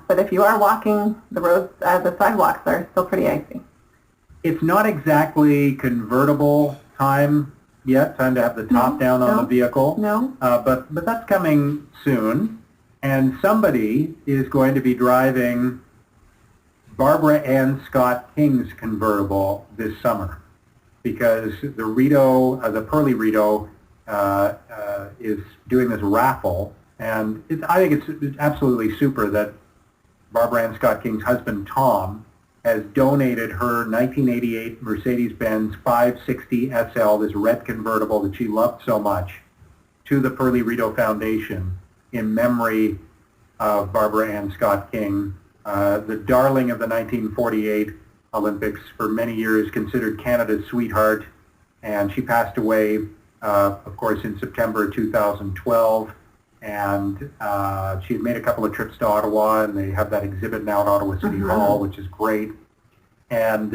but if you are walking, the roads, the sidewalks are still pretty icy. It's not exactly convertible time yet, time to have the top down on the vehicle. No. But that's coming soon. And somebody is going to be driving Barbara Ann Scott King's convertible this summer, because the Rito, the Pearly Rito, is doing this raffle, and I think it's absolutely super that Barbara Ann Scott King's husband Tom has donated her 1988 Mercedes-Benz 560 SL, this red convertible that she loved so much, to the Pearly Rito Foundation in memory of Barbara Ann Scott King, the darling of the 1948 Olympics, for many years considered Canada's sweetheart, and she passed away, of course, in September 2012, and she had made a couple of trips to Ottawa, and they have that exhibit now at Ottawa City Hall, which is great, and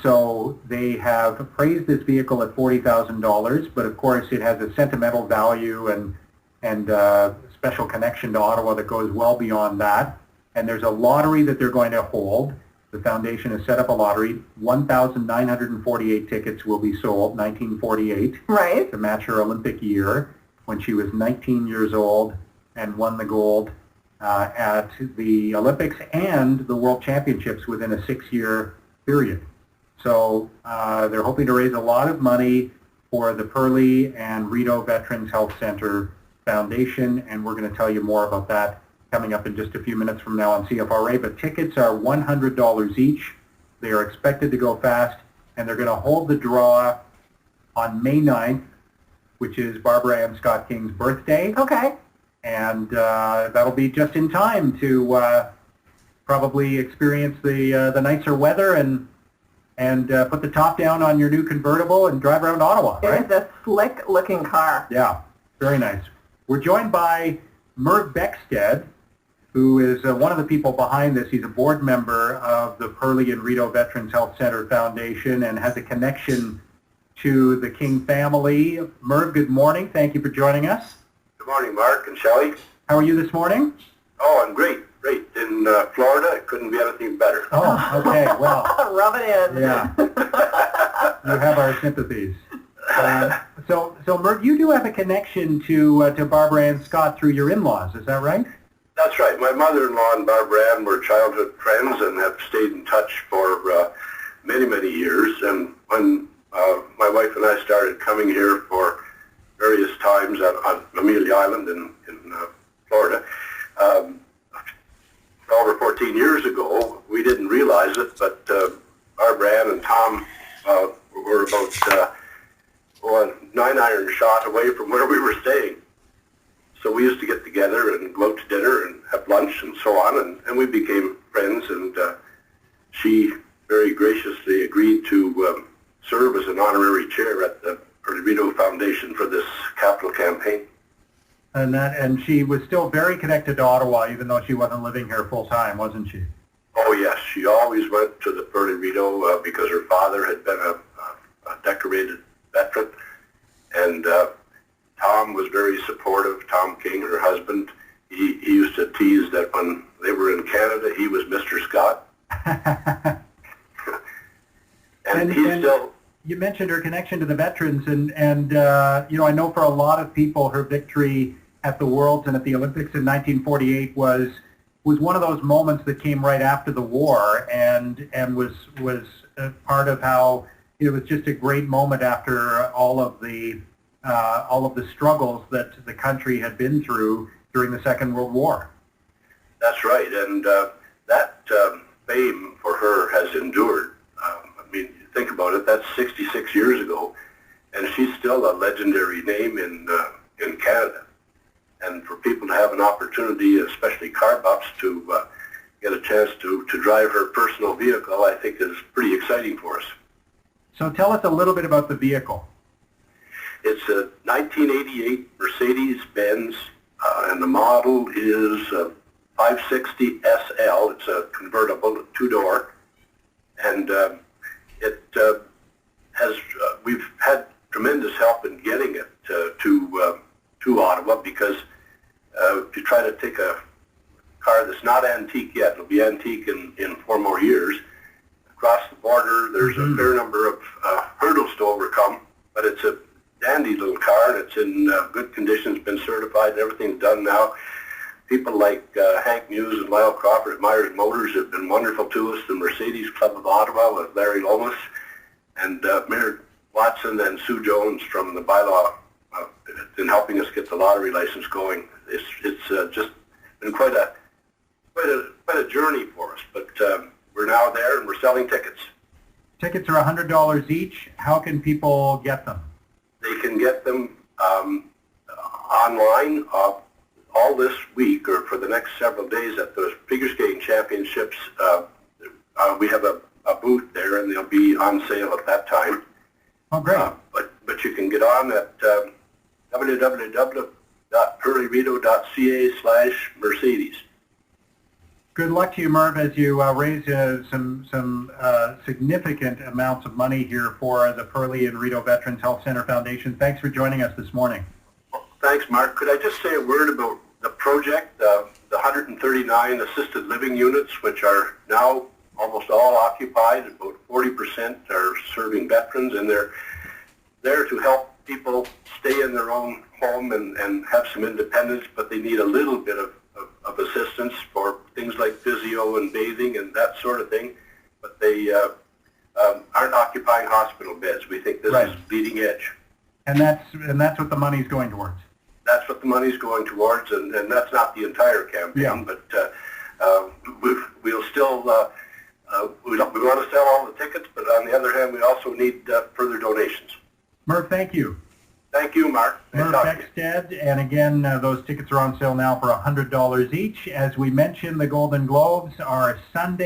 so they have appraised this vehicle at $40,000, but of course it has a sentimental value and special connection to Ottawa that goes well beyond that. And there's a lottery that they're going to hold. The foundation has set up a lottery. 1,948 tickets will be sold, 1948, right, to match her Olympic year when she was 19 years old and won the gold at the Olympics and the World Championships within a 6-year period. So they're hoping to raise a lot of money for the Pearly and Rito Veterans Health Center Foundation, and we're going to tell you more about that coming up in just a few minutes from now on CFRA. But tickets are $100 each. They are expected to go fast, and they're going to hold the draw on May 9th, which is Barbara Ann Scott King's birthday. Okay. And that'll be just in time to probably experience the nicer weather and put the top down on your new convertible and drive around Ottawa, right? It is a slick-looking car. Yeah, very nice. We're joined by Merv Beckstead, who is one of the people behind this. He's a board member of the Pearly and Rito Veterans Health Center Foundation and has a connection to the King family. Merv, good morning. Thank you for joining us. Good morning, Mark and Shelley. How are you this morning? Oh, I'm great. Great. In Florida, it couldn't be anything better. Oh, okay. Well, rub it in. Yeah. You have our sympathies. So Merv, you do have a connection to Barbara Ann Scott through your in-laws, is that right? That's right. My mother-in-law and Barbara Ann were childhood friends and have stayed in touch for many, many years. And when my wife and I started coming here for various times on Amelia Island in Florida, over 14 years ago, we didn't realize it, but Barbara Ann and Tom were about 9-iron shot away from where we were staying. So we used to get together and go out to dinner and have lunch and so on, and we became friends, and she very graciously agreed to serve as an honorary chair at the Pearly Rito Foundation for this capital campaign. And she was still very connected to Ottawa, even though she wasn't living here full time, wasn't she? Oh yes, she always went to the Pearly Rito because her father had been a decorated veteran, and Tom was very supportive. Tom King, her husband, he used to tease that when they were in Canada, he was Mr. Scott. and still. You mentioned her connection to the veterans, and you know, I know for a lot of people, her victory at the Worlds and at the Olympics in 1948 was one of those moments that came right after the war, and was part of how it was just a great moment after all of the struggles that the country had been through during the Second World War. That's right, and that fame for her has endured. I mean, think about it, that's 66 years ago, and she's still a legendary name in Canada. And for people to have an opportunity, especially car buffs, to get a chance to drive her personal vehicle, I think is pretty exciting for us. So tell us a little bit about the vehicle. It's a 1988 Mercedes-Benz, and the model is a 560 SL. It's a convertible, two-door, and we've had tremendous help in getting it to Ottawa, because if you try to take a car that's not antique yet. It'll be antique in 4 more years. Across the border, there's a fair number of hurdles to overcome, but it's a dandy little car, and it's in good condition. It's been certified, and everything's done now. People like Hank Muse and Lyle Crawford at Myers Motors have been wonderful to us. The Mercedes Club of Ottawa with Larry Lomas, and Mayor Watson and Sue Jones from the bylaw in helping us get the lottery license going. It's just been quite a journey for us, but we're now there and we're selling tickets. Tickets are $100 each. How can people get them? They can get them online all this week or for the next several days at the Figure Skating Championships. We have a booth there, and they'll be on sale at that time. Oh, great. But you can get on at www.pearlyrito.ca/Mercedes. Good luck to you, Merv, as you raise some significant amounts of money here for the Pearly and Rito Veterans Health Center Foundation. Thanks for joining us this morning. Thanks, Mark. Could I just say a word about the project, the 139 assisted living units, which are now almost all occupied. About 40% are serving veterans, and they're there to help people stay in their own home and have some independence, but they need a little bit of assistance for things like physio and bathing and that sort of thing. But they aren't occupying hospital beds. We think this is leading edge. And that's what the money's going towards. That's what the money's going towards, and that's not the entire campaign, but we'll still, we want to sell all the tickets, but on the other hand, we also need further donations. Merv, thank you. Thank you, Mark. Merv Beckstead, and again, those tickets are on sale now for $100 each. As we mentioned, the Golden Globes are Sunday.